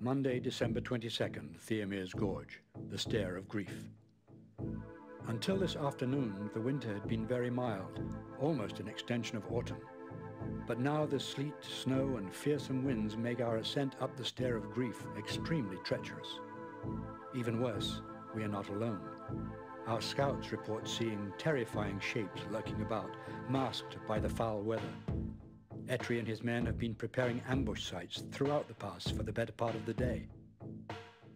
Monday, December 22nd, Theomir's Gorge, the Stair of Grief. Until this afternoon, the winter had been very mild, almost an extension of autumn. But now the sleet, snow, and fearsome winds make our ascent up the Stair of Grief extremely treacherous. Even worse, we are not alone. Our scouts report seeing terrifying shapes lurking about, masked by the foul weather. Etri and his men have been preparing ambush sites throughout the pass for the better part of the day.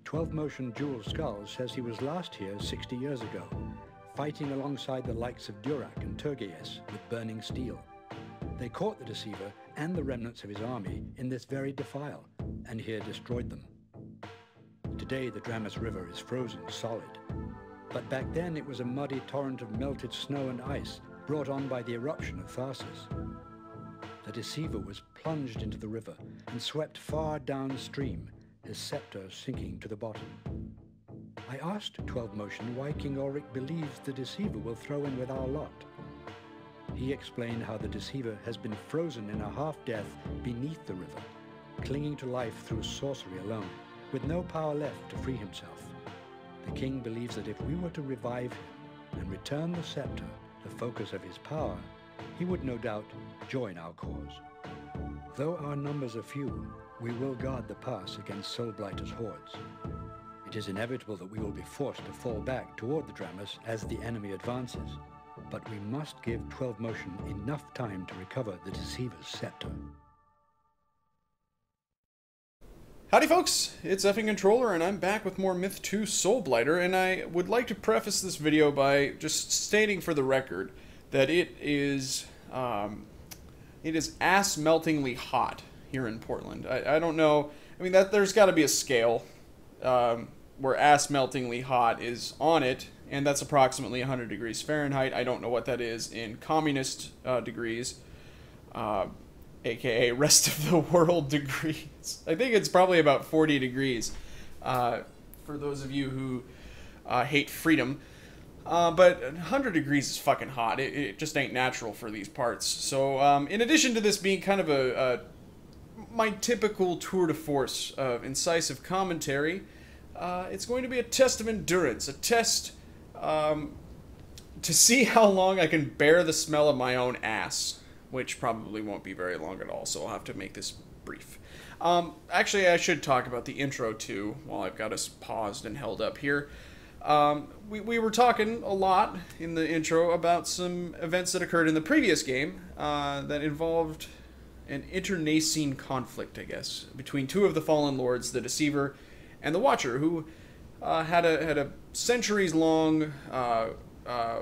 12-Motion Jewel Skull says he was last here 60 years ago, fighting alongside the likes of Durak and Turgeis with burning steel. They caught the deceiver and the remnants of his army in this very defile, and here destroyed them. Today the Dramus River is frozen solid, but back then it was a muddy torrent of melted snow and ice brought on by the eruption of Tharsis. The deceiver was plunged into the river and swept far downstream, his scepter sinking to the bottom. I asked 12-Motion why King Ulrich believes the deceiver will throw in with our lot. He explained how the deceiver has been frozen in a half-death beneath the river, clinging to life through sorcery alone, with no power left to free himself. The king believes that if we were to revive him and return the scepter, the focus of his power, he would no doubt join our cause. Though our numbers are few, we will guard the pass against Soulblighter's hordes. It is inevitable that we will be forced to fall back toward the Dramus as the enemy advances, but we must give 12-Motion enough time to recover the deceiver's scepter. Howdy folks, it's Effing Controller, and I'm back with more Myth 2 Soulblighter, and I would like to preface this video by just stating for the record that it is ass-meltingly hot here in Portland. I don't know, I mean, there's got to be a scale where ass-meltingly hot is on it, and that's approximately 100 degrees Fahrenheit. I don't know what that is in communist degrees, aka rest of the world degrees. I think it's probably about 40 degrees for those of you who hate freedom. But 100 degrees is fucking hot. It just ain't natural for these parts. So in addition to this being kind of my typical tour de force of incisive commentary, it's going to be a test of endurance, a test to see how long I can bear the smell of my own ass, which probably won't be very long at all, so I'll have to make this brief. Actually, I should talk about the intro too, while I've got us paused and held up here. We were talking a lot in the intro about some events that occurred in the previous game that involved an internecine conflict, I guess, between two of the Fallen Lords, the Deceiver and the Watcher, who had a centuries-long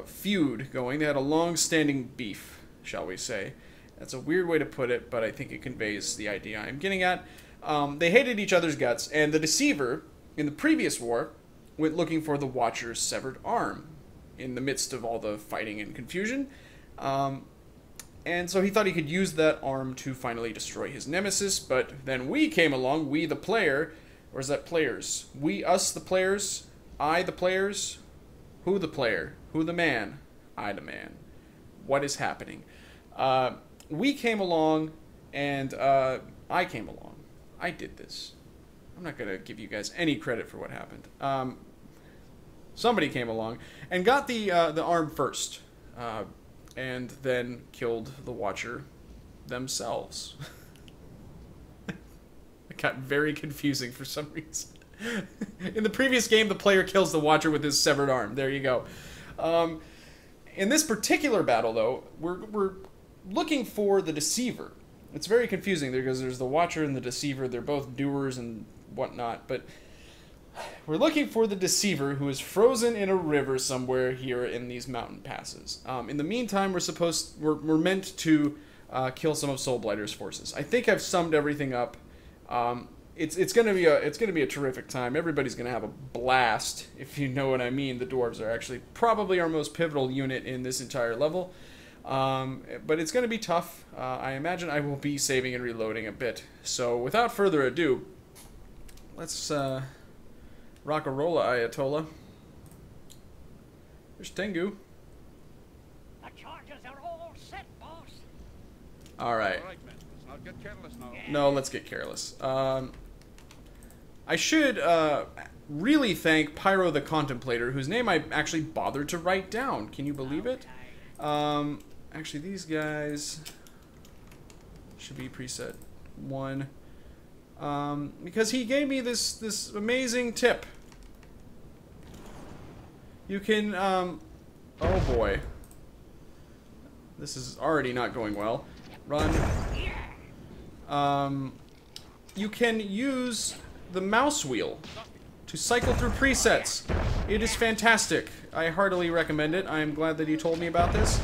feud going. They had a long-standing beef, shall we say. That's a weird way to put it, but I think it conveys the idea I'm getting at. They hated each other's guts, and the Deceiver, in the previous war, went looking for the Watcher's severed arm in the midst of all the fighting and confusion. And so he thought he could use that arm to finally destroy his nemesis, but then we came along, we the player, or is that players? We, us the players, I the players, who the player, who the man, I the man. What is happening? We came along, and I came along. I did this. I'm not going to give you guys any credit for what happened. Somebody came along and got the arm first, and then killed the Watcher themselves. It got very confusing for some reason. In the previous game, the player kills the Watcher with his severed arm. There you go. In this particular battle, though, we're looking for the Deceiver. It's very confusing because there's the Watcher and the Deceiver. They're both doers and whatnot, but we're looking for the Deceiver, who is frozen in a river somewhere here in these mountain passes. In the meantime, we're meant to kill some of Soulblighter's forces. I think I've summed everything up. It's gonna be a terrific time. Everybody's gonna have a blast, if you know what I mean. The dwarves are actually probably our most pivotal unit in this entire level. But it's going to be tough. I imagine I will be saving and reloading a bit. So without further ado, let's rock a rolla, Ayatollah. There's Tengu. The charges are all set, boss. All right. All right, men. Let's not get careless now. No, let's get careless. I should really thank Pyro the Contemplator, whose name I actually bothered to write down. Can you believe it? Actually, these guys should be preset 1. Because he gave me this amazing tip. You can, oh boy. This is already not going well. Run. You can use the mouse wheel to cycle through presets. It is fantastic. I heartily recommend it. I am glad that you told me about this.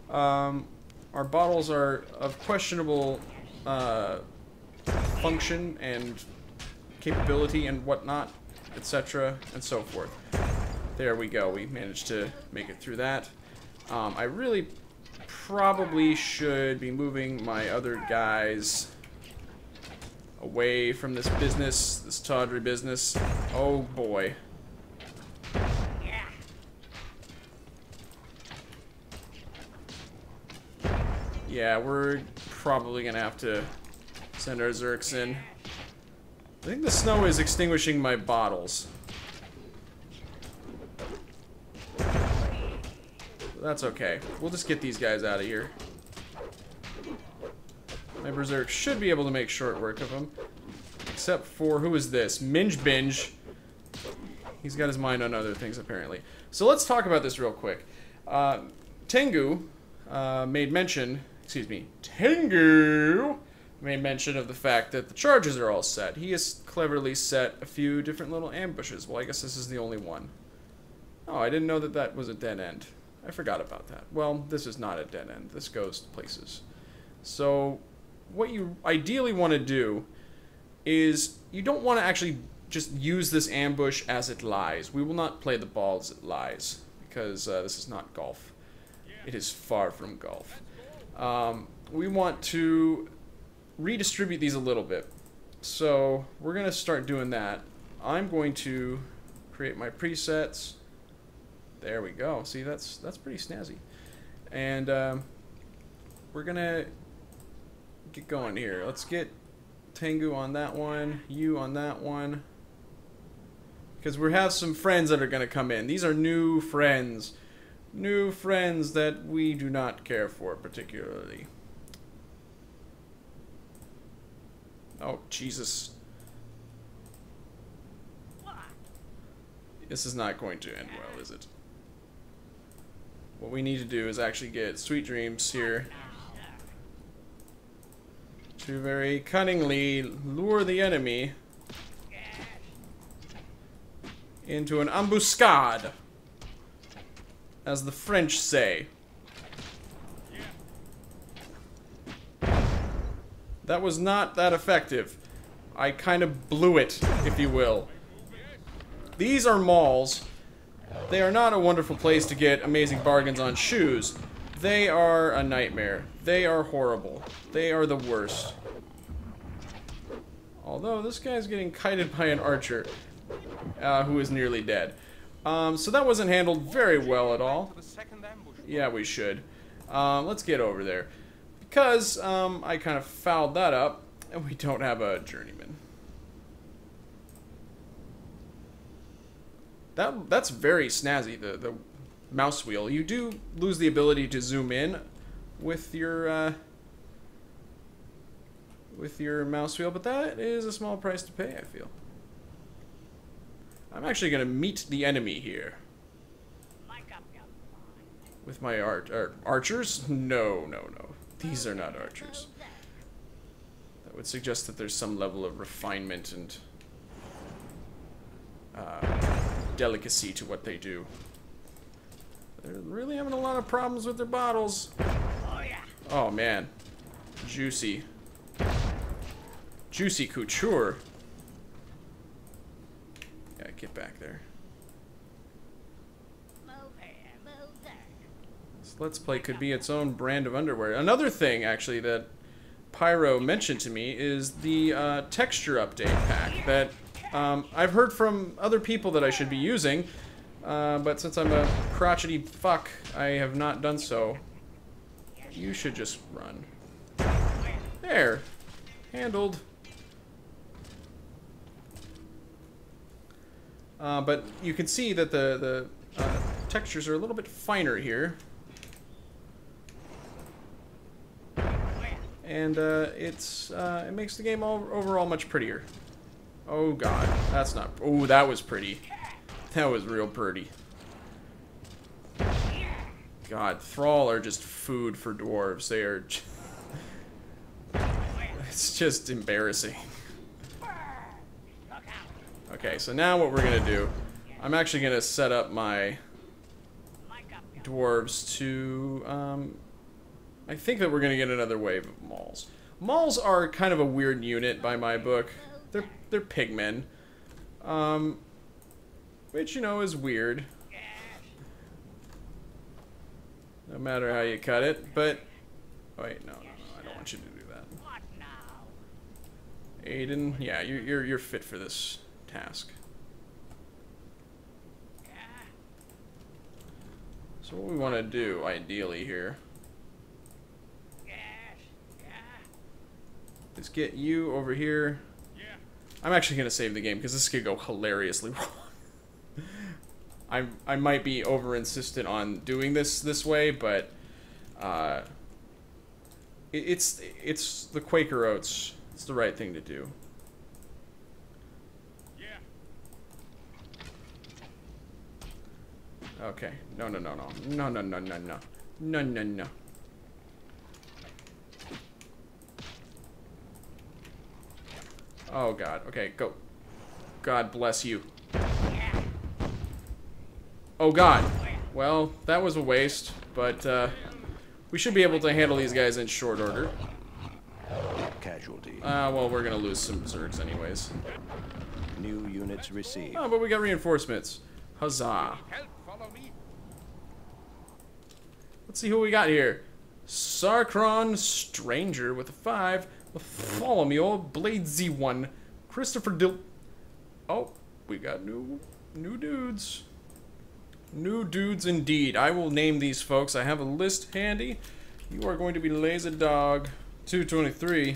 Our bottles are of questionable function and capability and whatnot, etc. and so forth. There we go. We managed to make it through that. I really probably should be moving my other guys away from this business, this tawdry business. Oh boy. Yeah, we're probably gonna have to send our Zerks in. I think the snow is extinguishing my bottles. That's okay. We'll just get these guys out of here. My Berserk should be able to make short work of them. Except for, who is this? Minge Binge. He's got his mind on other things, apparently. So let's talk about this real quick. Tengu made mention, Tengu made mention of the fact that the charges are all set. He has cleverly set a few different little ambushes. Well, I guess this is the only one. Oh, I didn't know that that was a dead end. I forgot about that. Well, this is not a dead end. This goes places. So, what you ideally want to do is you don't want to actually just use this ambush as it lies. We will not play the ball as it lies, because this is not golf. It is far from golf. We want to redistribute these a little bit. So, we're going to start doing that. I'm going to create my presets. There we go. See, that's pretty snazzy. And we're gonna get going here. Let's get Tengu on that one, you on that one, because we have some friends that are gonna come in. These are new friends that we do not care for particularly. Oh, Jesus. This is not going to end well, is it? What we need to do is actually get Sweet Dreams here to very cunningly lure the enemy into an embuscade, as the French say. That was not that effective. I kind of blew it, if you will. These are malls. They are not a wonderful place to get amazing bargains on shoes. They are a nightmare. They are horrible. They are the worst. Although this guy's getting kited by an archer who is nearly dead. So that wasn't handled very well at all. Yeah, we should. Let's get over there. Because I kind of fouled that up, and we don't have a journeyman. That's very snazzy, the mouse wheel. You do lose the ability to zoom in with your mouse wheel, but that is a small price to pay, I feel. I'm actually going to meet the enemy here. With my archers? No. These are not archers. That would suggest that there's some level of refinement and delicacy to what they do. They're really having a lot of problems with their bottles. Oh man. Juicy. Juicy couture. Yeah, get back there. This Let's Play could be its own brand of underwear. Another thing, actually, that Pyro mentioned to me is the texture update pack that I've heard from other people that I should be using, but since I'm a crotchety fuck, I have not done so. You should just run. There. Handled. But you can see that the textures are a little bit finer here. And it makes the game overall much prettier. Oh god, that's not... Oh, that was pretty. That was real pretty. God, Thrall are just food for dwarves. They are... It's just embarrassing. Okay, so now what we're gonna do... I'm actually gonna set up my dwarves to... I think that we're gonna get another wave of mauls. Mauls are kind of a weird unit by my book. They're pigmen. Which, you know, is weird. No matter how you cut it, but... Wait, no, I don't want you to do that. Aiden, yeah, you're fit for this task. So what we want to do, ideally, here... is get you over here. I'm actually going to save the game because this could go hilariously wrong. I might be over insistent on doing this way, but it's the Quaker Oats. It's the right thing to do. Okay. No. Oh god. Okay, go. God bless you. Oh god. Well, that was a waste, but we should be able to handle these guys in short order. Casualty. Well, we're gonna lose some Zergs anyways. New units received. Oh, but we got reinforcements. Huzzah. Let's see who we got here. Sarkron Stranger with a 5. Bartholomew Bladesy 1. Christopher Dil... Oh, we got new dudes. New dudes indeed. I will name these folks. I have a list handy. You are going to be Laser Dog 223.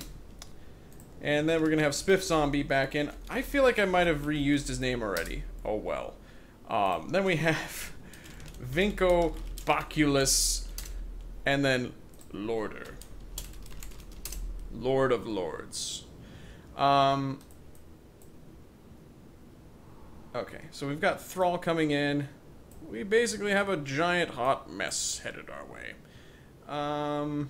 And then we're going to have Spiff Zombie back in. I feel like I might have reused his name already. Oh well. Then we have Vinco Baculus. And then Lorder. Lord of Lords. Okay, so we've got Thrall coming in. We basically have a giant hot mess headed our way. I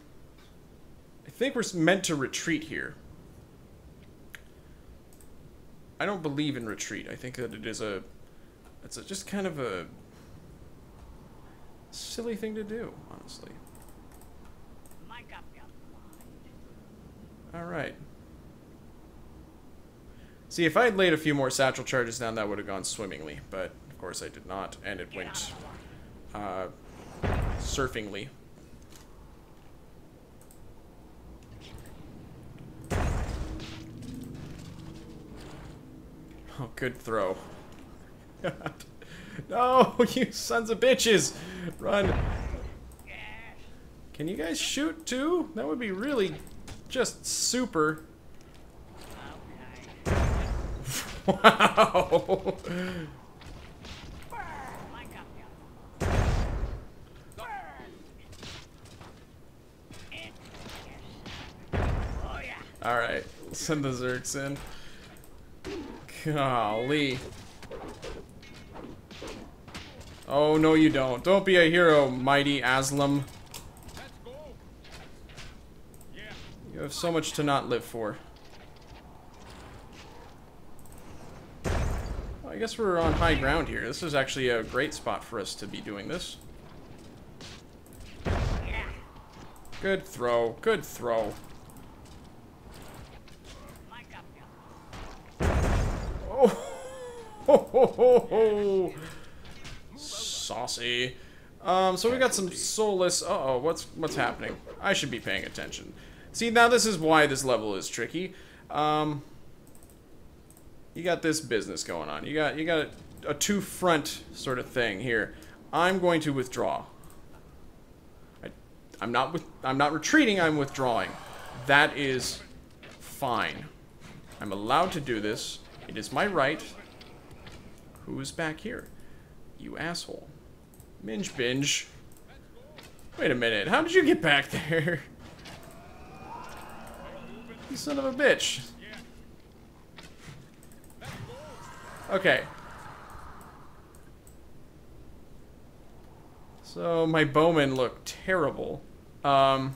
think we're meant to retreat here. I don't believe in retreat. I think that it's just kind of a silly thing to do, honestly. Alright. See, if I had laid a few more satchel charges down, that would have gone swimmingly. But, of course, I did not. And it went, surfingly. Oh, good throw. God. No, you sons of bitches! Run! Can you guys shoot, too? That would be really... just super. Wow. Alright, send the Zergs in. Golly. Oh, no you don't. Don't be a hero, mighty Aslam. You have so much to not live for. Well, I guess we're on high ground here. This is actually a great spot for us to be doing this. Good throw. Good throw. Oh! Ho, ho, ho, ho. Saucy. So we got some soulless... Uh-oh, what's happening? I should be paying attention. See, now this is why this level is tricky. You got this business going on. You got a two-front sort of thing here. I'm going to withdraw. I'm not retreating, I'm withdrawing. That is fine. I'm allowed to do this. It is my right. Who's back here? You asshole. Minge binge. Wait a minute. How did you get back there? You son of a bitch. Okay. So my bowmen look terrible. Just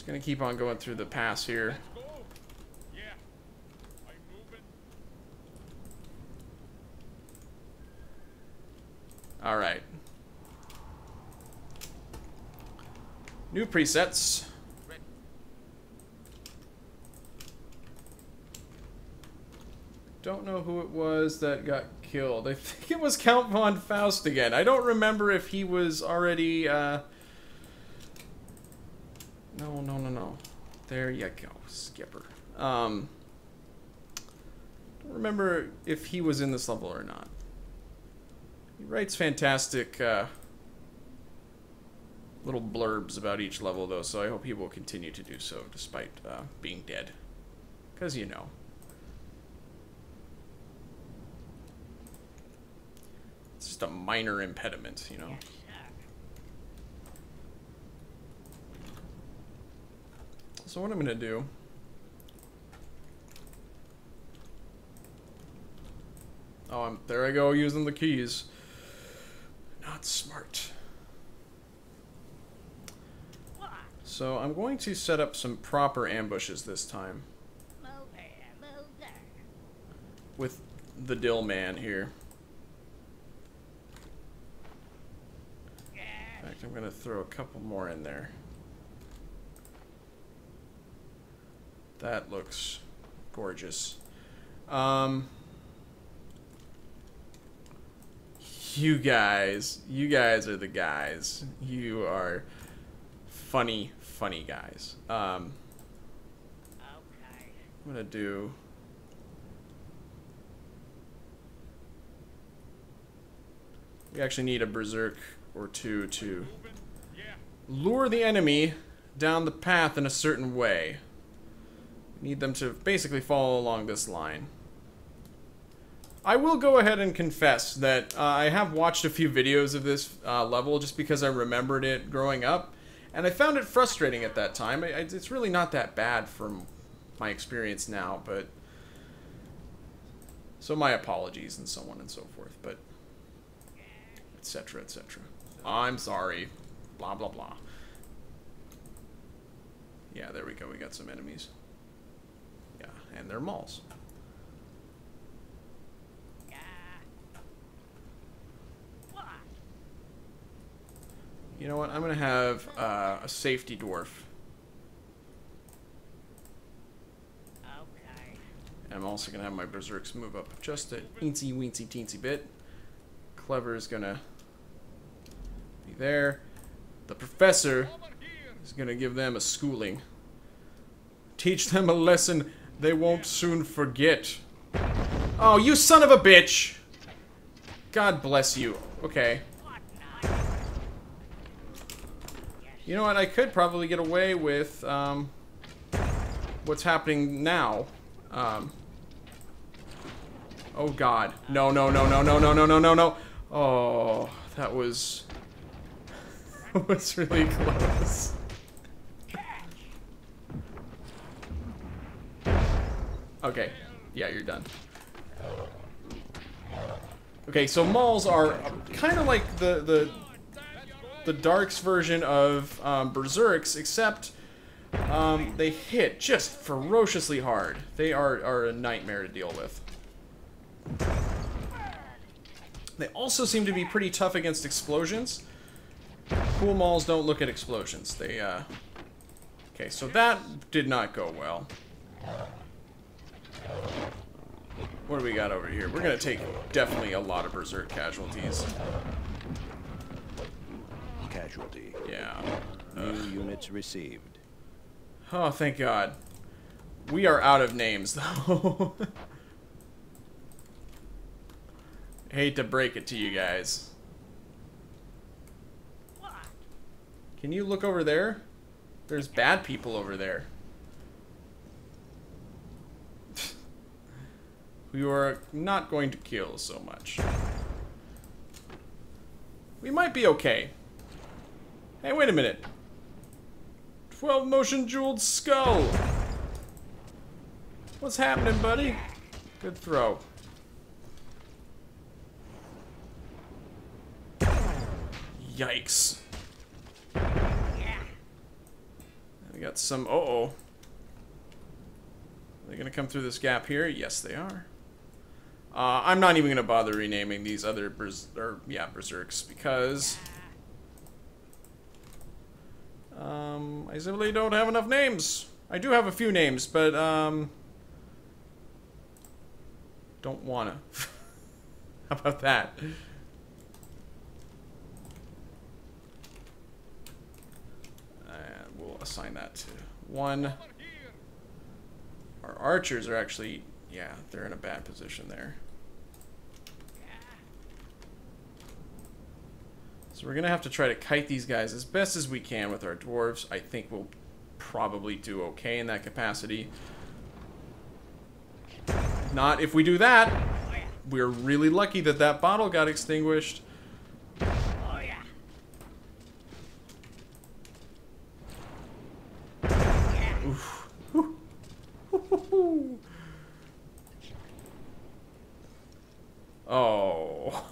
gonna keep on going through the pass here. Alright. New presets. Don't know who it was that got killed. I think it was Count von Faust again. I don't remember if he was already, No. There you go, Skipper. Don't remember if he was in this level or not. He writes fantastic, little blurbs about each level, though, so I hope he will continue to do so, despite, being dead. 'Cause, you know. It's just a minor impediment, you know? Yes, sir. So what I'm gonna do... Oh, there I go, using the keys. Not smart. What? So I'm going to set up some proper ambushes this time. Move here, move there. With the Dill Man here. Yes. In fact, I'm going to throw a couple more in there. That looks gorgeous. You guys are the guys. You are funny guys. Okay. I'm gonna do... We actually need a berserk or two to lure the enemy down the path in a certain way. We need them to basically follow along this line. I will go ahead and confess that I have watched a few videos of this level just because I remembered it growing up, and I found it frustrating at that time. It's really not that bad from my experience now, but... So my apologies and so on and so forth, but... etc, etc. I'm sorry. Blah, blah, blah. Yeah, there we go. We got some enemies. Yeah, and they're mauls. You know what? I'm gonna have a safety dwarf. Okay. And I'm also gonna have my berserks move up just a teensy weensy teensy bit. Clever is gonna be there. The professor is gonna give them a schooling. Teach them a lesson they won't soon forget. Oh, you son of a bitch! God bless you. Okay. What now? You know what? I could probably get away with what's happening now. Oh God! No! No! No! No! No! No! No! No! No! No! Oh, that was was really close. Okay. Yeah, you're done. Okay, so mauls are kind of like the Darks version of Berserks, except they hit just ferociously hard. They are a nightmare to deal with. They also seem to be pretty tough against explosions. Cool mauls don't look at explosions. They, Okay, so that did not go well. What do we got over here? We're gonna take definitely a lot of Berserk casualties. Casualty. Yeah. New units received. Oh, thank God. We are out of names, though. Hate to break it to you guys. What? Can you look over there? There's bad people over there. who are not going to kill so much. We might be okay. Hey, wait a minute. 12 motion jeweled skull. What's happening, buddy? Good throw. Yikes. We got some. Uh-oh. They're gonna come through this gap here? Yes, they are. I'm not even gonna bother renaming these other berserks because I simply don't have enough names. I do have a few names, but don't wanna. How about that? And we'll assign that to 1. Our archers are actually, yeah, they're in a bad position there. So we're gonna have to try to kite these guys as best as we can with our dwarves. I think we'll probably do okay in that capacity. Not if we do that. We're really lucky that that bottle got extinguished. Oh yeah. Oof. Oh.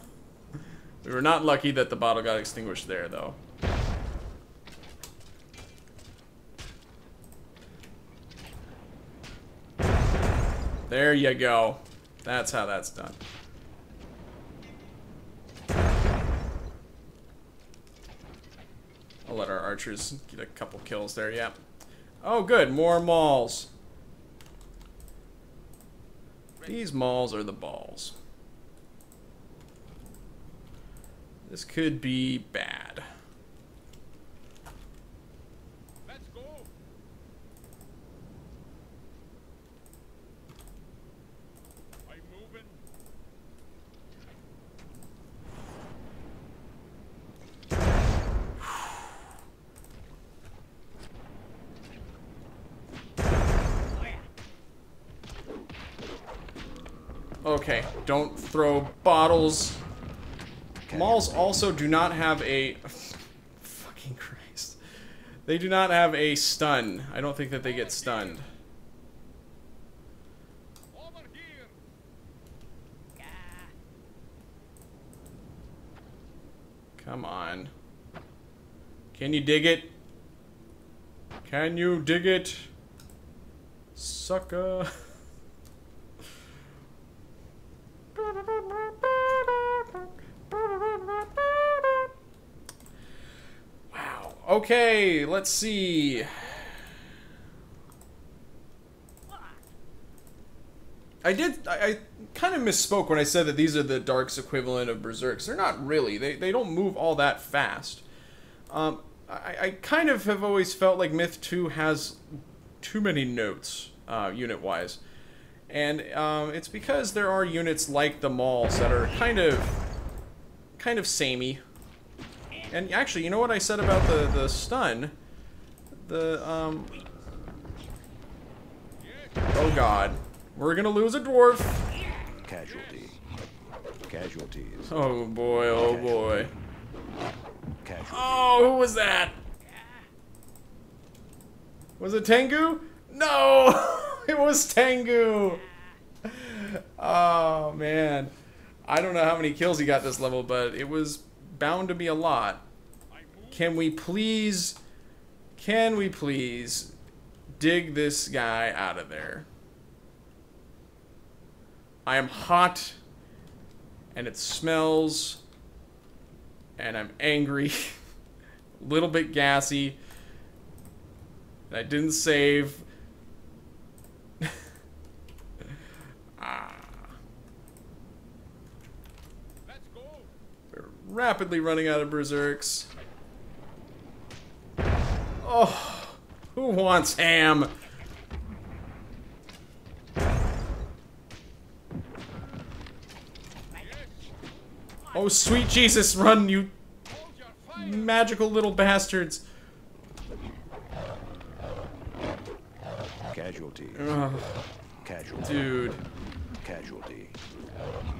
We were not lucky that the bottle got extinguished there, though. There you go. That's how that's done. I'll let our archers get a couple kills there, yeah. Oh, good. More mauls. These mauls are the balls. This could be bad. Let's go. I'm moving. Okay, don't throw bottles. Mauls also do not have a... Fucking Christ. They do not have a stun. I don't think that they get stunned. Over here. Come on. Can you dig it? Can you dig it? Sucker. Wow. Okay, let's see. I kind of misspoke when I said that these are the Dark's equivalent of Berserks. They're not really. They don't move all that fast. I kind of have always felt like Myth 2 has too many notes, unit-wise. And it's because there are units like the Mauls that are kind of samey. And actually, you know what I said about the stun? Oh god. We're gonna lose a dwarf. Casualty. Casualties. Oh boy, oh boy. Casualty. Oh, who was that? Was it Tengu? No! It was Tengu! Oh, man. I don't know how many kills he got this level, but it was bound to be a lot. Can we please dig this guy out of there? I am hot, and it smells, and I'm angry, a little bit gassy, and I didn't save. Let's go. We're rapidly running out of berserks. Oh, who wants ham? Oh, sweet Jesus, run, you Hold your fire. magical little bastards. Casualties. Ugh, Casualty. dude. Casualty.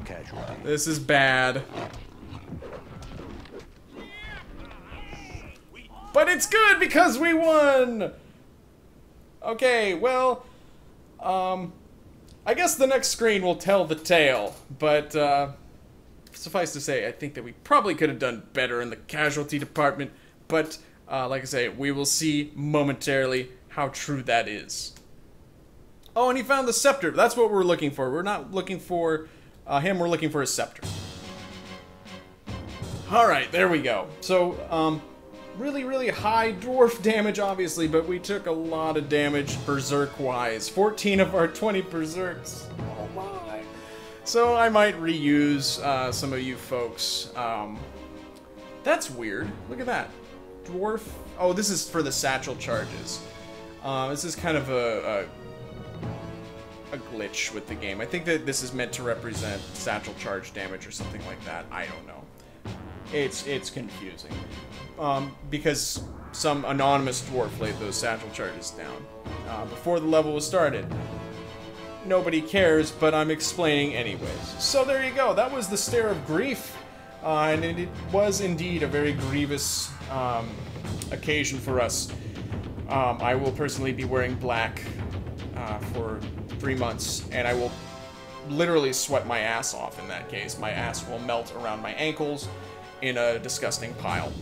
Casualty. This is bad. But it's good because we won! Okay, well, I guess the next screen will tell the tale, but, suffice to say, I think that we probably could have done better in the casualty department, but, like I say, we will see momentarily how true that is. Oh, and he found the scepter. That's what we're looking for. We're not looking for him, we're looking for his scepter. Alright, there we go. So, really, really high dwarf damage, obviously, but we took a lot of damage berserk-wise. 14 of our 20 berserks. Oh my. So I might reuse some of you folks. That's weird. Look at that. Dwarf. Oh, this is for the satchel charges. This is kind of a glitch with the game. I think that this is meant to represent satchel charge damage or something like that. I don't know. It's confusing. Because some anonymous dwarf laid those satchel charges down before the level was started. Nobody cares, but I'm explaining anyways. So there you go. That was the Stare of Grief, and it was indeed a very grievous occasion for us. I will personally be wearing black for 3 months, and I will literally sweat my ass off in that case. My ass will melt around my ankles in a disgusting pile.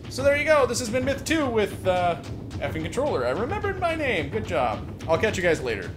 So there you go. This has been Myth 2 with effing Controller. I remembered my name. Good job. I'll catch you guys later.